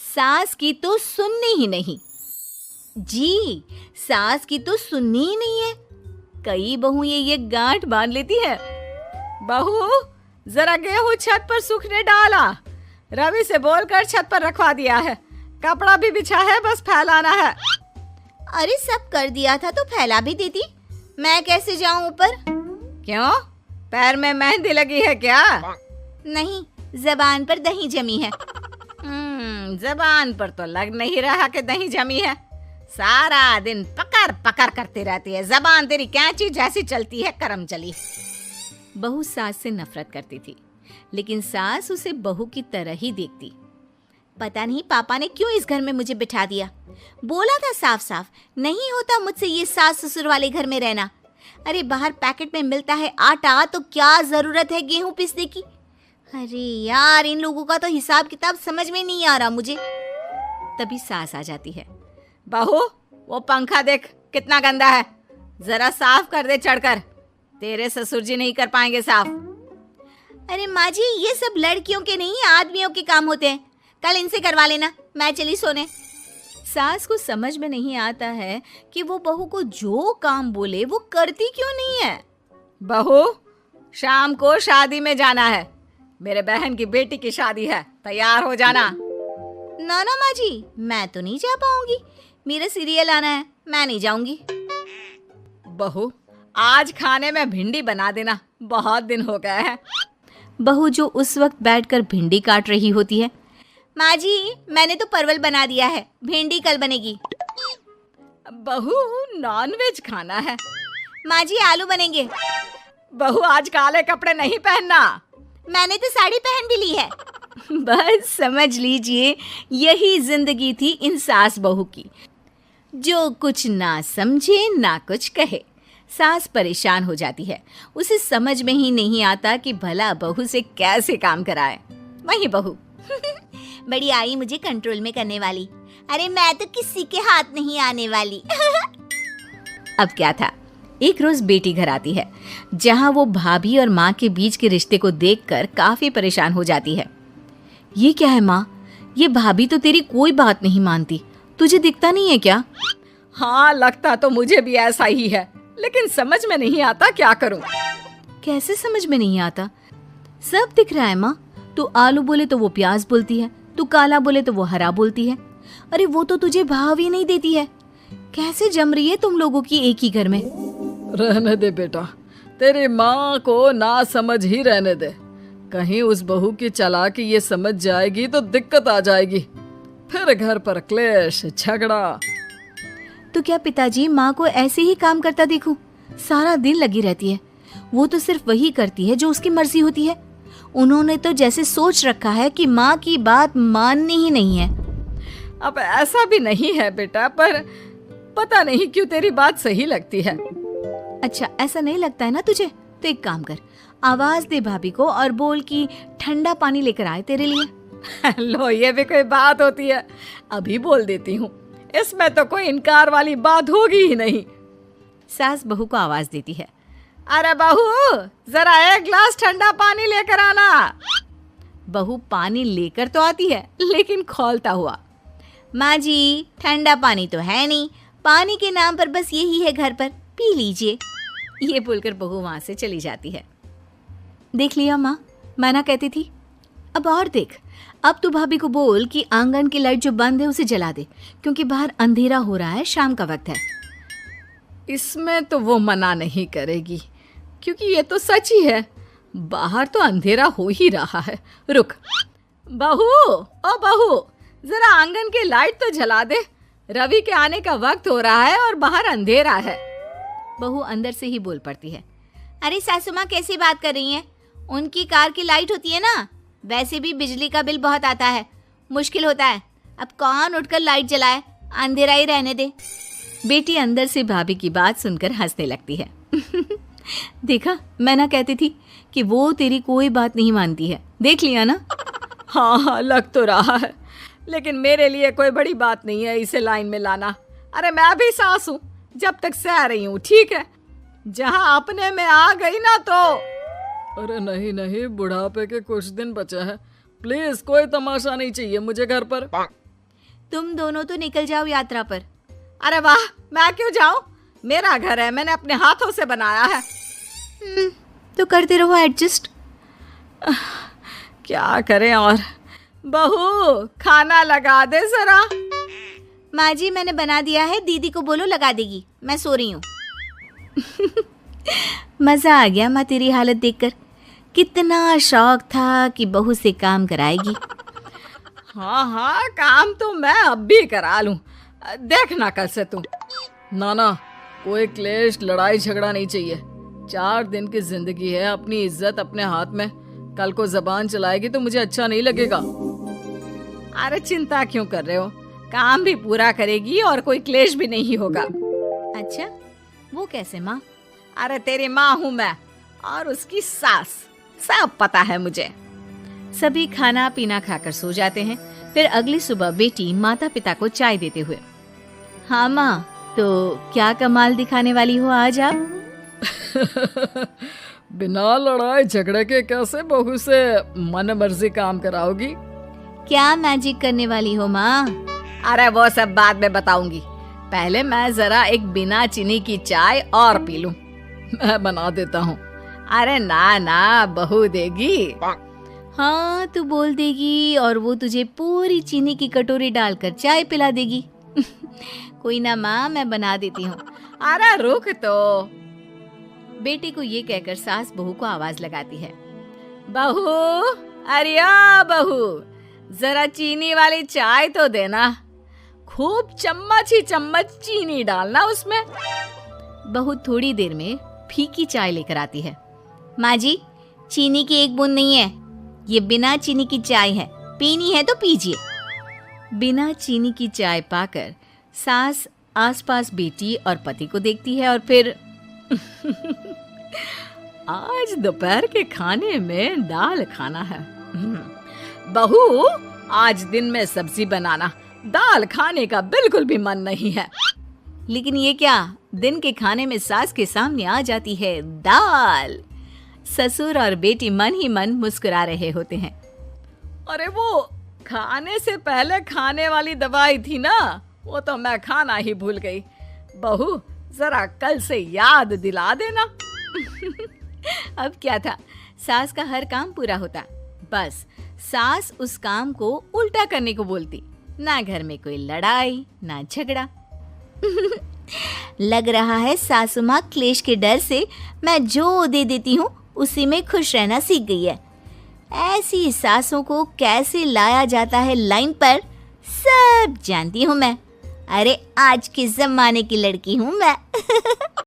सास की तो सुननी ही नहीं। जी, सास की तो सुननी ही नहीं है। कई बहू ये गांठ बांध लेती है। बहू, जरा गेहूं छत पर सूखने डाला। रवि से बोलकर छत पर रखवा दिया है। कपड़ा भी बिछा है, बस फैलाना है। अरे सब कर दिया था तो फैला भी देती। मैं कैसे जाऊं ऊपर? क्यों, पैर में मेहंदी लगी है क्या? नहीं, जबान पर दही जमी है। जबान पर तो लग नहीं रहा कि दही जमी है। सारा दिन पकड़ पकड़ करती रहती है। जबान तेरी कैंची जैसी चलती है, करम चली। बहू सास से नफरत करती थी, लेकिन सास उसे बहू की तरह ही देखती। पता नहीं पापा ने क्यों इस घर में मुझे बिठा दिया। बोला था साफ साफ, नहीं होता मुझसे ये सास ससुर वाले घर में रहना। अरे बाहर पैकेट में मिलता है आटा, तो क्या जरूरत है गेहूं पीसने की। अरे यार, इन लोगों का तो हिसाब किताब समझ में नहीं आ रहा मुझे। तभी सास आ जाती है। बहू, वो पंखा देख कितना गंदा है, जरा साफ कर दे चढ़कर। तेरे ससुर जी नहीं कर पाएंगे साफ। अरे माँ जी, ये सब लड़कियों के नहीं आदमियों के काम होते हैं। कल इनसे करवा लेना, मैं चली सोने। सास को समझ में नहीं आता है कि वो बहू को जो काम बोले वो करती क्यों नहीं है। बहू, शाम को शादी में जाना है। मेरे बहन की बेटी की शादी है, तैयार हो जाना। ना ना माँ जी, मैं तो नहीं जा पाऊंगी। मेरा सीरियल आना है, मैं नहीं जाऊंगी। बहू, आज खाने में भिंडी बना देना, बहुत दिन हो गए हैं। बहू जो उस वक्त बैठकर भिंडी काट रही होती है। माँ जी, मैंने तो परवल बना दिया है, भिंडी कल बनेगी। बहू, नॉनवेज खाना है। माँ जी, आलू बनेंगे। बहू, आज काले कपड़े नहीं पहनना। मैंने तो साड़ी पहन भी ली है। बस समझ लीजिए, यही जिंदगी थी इन सास बहू की, जो कुछ ना समझे ना कुछ कहे। सास परेशान हो जाती है, उसे समझ में ही नहीं आता कि भला बहू से कैसे काम कराए। वही बहू बड़ी आई मुझे कंट्रोल में करने वाली। अरे मैं तो किसी के हाथ नहीं आने वाली। अब क्या था, एक रोज बेटी घर आती है, जहां वो भाभी और माँ के बीच के रिश्ते को देखकर काफी परेशान हो जाती है। ये क्या है माँ, ये भाभी तो तेरी कोई बात नहीं मानती, तुझे दिखता नहीं है क्या? हाँ, लगता तो मुझे भी ऐसा ही है, लेकिन समझ में नहीं आता क्या करूं। कैसे समझ में नहीं आता? सब दिख रहा है माँ। तू आलू बोले तो वो प्याज बोलती है, तू काला बोले तो वो हरा बोलती है। अरे वो तो तुझे भाव ही नहीं देती है। कैसे जम रही है तुम लोगों की एक ही घर में? रहने दे बेटा, तेरी माँ को ना समझ ही रहने दे। कहीं उस बहू की चालाकी ये समझ जाएगी तो दिक्कत आ जाएगी, फिर घर पर क्लेश झगड़ा। तो क्या पिताजी माँ को ऐसे ही काम करता देखूं? सारा दिन लगी रहती है। वो तो सिर्फ वही करती है जो उसकी मर्जी होती है। उन्होंने तो जैसे सोच रखा है कि माँ की बात माननी ही नहीं है। अब ऐसा भी नहीं है बेटा, पर पता नहीं क्यों तेरी बात सही लगती है। अच्छा, ऐसा नहीं लगता है ना तुझे? तो एक काम कर, आवाज दे भाभी को और बोल कि ठंडा पानी लेकर आए तेरे लिए। लो, ये भी कोई बात होती है? अभी बोल देती हूँ, इसमें तो कोई इनकार वाली बात होगी ही नहीं। सास बहू को आवाज देती है। अरे बहू, जरा एक ग्लास ठंडा पानी लेकर आना। बहू पानी लेकर तो आती है, लेकिन खौलता हुआ। माँ जी, ठंडा पानी तो है नहीं, पानी के नाम पर बस यही है घर पर, पी लीजिए। ये बोलकर बहू वहां से चली जाती है। देख लिया माँ, मैं ना कहती थी। अब और देख, अब तू भाभी को बोल कि आंगन की लाइट जो बंद है उसे जला दे, क्योंकि बाहर अंधेरा हो रहा है, शाम का वक्त है। इसमें तो वो मना नहीं करेगी, क्योंकि ये तो सच ही है, बाहर तो अंधेरा हो ही रहा है। रुक बहू, ओ बहू, जरा आंगन की लाइट तो जला दे। रवि के आने का वक्त हो रहा है और बाहर अंधेरा है। बहू अंदर से ही बोल पड़ती है। अरे सासू माँ, कैसी बात कर रही हैं? उनकी कार की लाइट होती है ना, वैसे भी बिजली का बिल बहुत आता है, मुश्किल होता है। अब कौन उठकर लाइट जलाए, अंधेरा ही रहने दे। बेटी अंदर से भाभी की बात सुनकर हंसने लगती है। देखा, मैं ना कहती थी कि वो तेरी कोई बात नहीं मानती है, देख लिया ना। हाँ, लग तो रहा है, लेकिन मेरे लिए कोई बड़ी बात नहीं है इसे लाइन में लाना। अरे मैं भी सास हूँ, जब तक सह रही हूँ, ठीक है। जहाँ अपने में आ गई ना तो। अरे नहीं नहीं, बुढ़ापे के कुछ दिन बचे हैं, प्लीज कोई तमाशा नहीं चाहिए मुझे घर पर। तुम दोनों तो निकल जाओ यात्रा पर। अरे वाह, मैं क्यों जाऊं? मेरा घर है, मैंने अपने हाथों से बनाया है। तो करते रहो एडजस्ट। क्या करें और। बहू, खाना लगा दे जरा। माँ जी, मैंने बना दिया है, दीदी को बोलो लगा देगी, मैं सो रही हूँ। मजा आ गया माँ तेरी हालत देखकर। कितना शौक था कि बहू से काम कराएगी। हाँ हाँ, काम तो मैं अब भी करा लूं। देखना कल से तुम। ना, कोई क्लेश लड़ाई झगड़ा नहीं चाहिए। 4 दिन की जिंदगी है, अपनी इज्जत अपने हाथ में। कल को जबान चलाएगी तो मुझे अच्छा नहीं लगेगा। अरे चिंता क्यों कर रहे हो, काम भी पूरा करेगी और कोई क्लेश भी नहीं होगा। अच्छा, वो कैसे माँ? अरे तेरी माँ हूँ मैं और उसकी सास, सब पता है मुझे। सभी खाना पीना खाकर सो जाते हैं। फिर अगली सुबह बेटी माता पिता को चाय देते हुए, हाँ माँ, तो क्या कमाल दिखाने वाली हो आज आप? बिना लड़ाई झगड़े के कैसे बहू से मन मर्जी काम कराओगी? क्या मैजिक करने वाली हो माँ? अरे वो सब बाद में बताऊंगी, पहले मैं जरा एक बिना चीनी की चाय और पी लूं। मैं बना देता हूँ। अरे ना, बहू देगी। हाँ, तू बोल देगी और वो तुझे पूरी चीनी की कटोरी डालकर चाय पिला देगी। कोई ना माँ, मैं बना देती हूँ। अरे रुक तो। बेटी को ये कहकर सास बहू को आवाज लगाती है, बहू, अरे बहू, जरा चीनी वाली चाय तो देना। खूब चम्मच ही चम्मच चीनी डालना उसमें। बहू थोड़ी देर में फीकी चाय लेकर आती है। माँ जी, चीनी की एक बूंद नहीं है, ये बिना चीनी की चाय है, पीनी है तो पीजिए। बिना चीनी की चाय पाकर सास आसपास बेटी और पति को देखती है और फिर आज दोपहर के खाने में दाल खाना है। बहू, आज दिन में सब्जी बनाना, दाल खाने का बिल्कुल भी मन नहीं है। लेकिन ये क्या, दिन के खाने में सास के सामने आ जाती है दाल। ससुर और बेटी मन ही मन मुस्कुरा रहे होते हैं। अरे वो खाने से पहले खाने वाली दवाई थी ना, वो तो मैं खाना ही भूल गई। बहू, जरा कल से याद दिला देना। अब क्या था, सास का हर काम पूरा होता, बस सास उस काम को उल्टा करने को बोलती। ना घर में कोई लड़ाई, ना झगड़ा। लग रहा है सासू माँ क्लेश के डर से मैं जो दे देती हूँ उसी में खुश रहना सीख गई है। ऐसी सासों को कैसे लाया जाता है लाइन पर, सब जानती हूँ मैं। अरे आज के जमाने की लड़की हूँ मैं।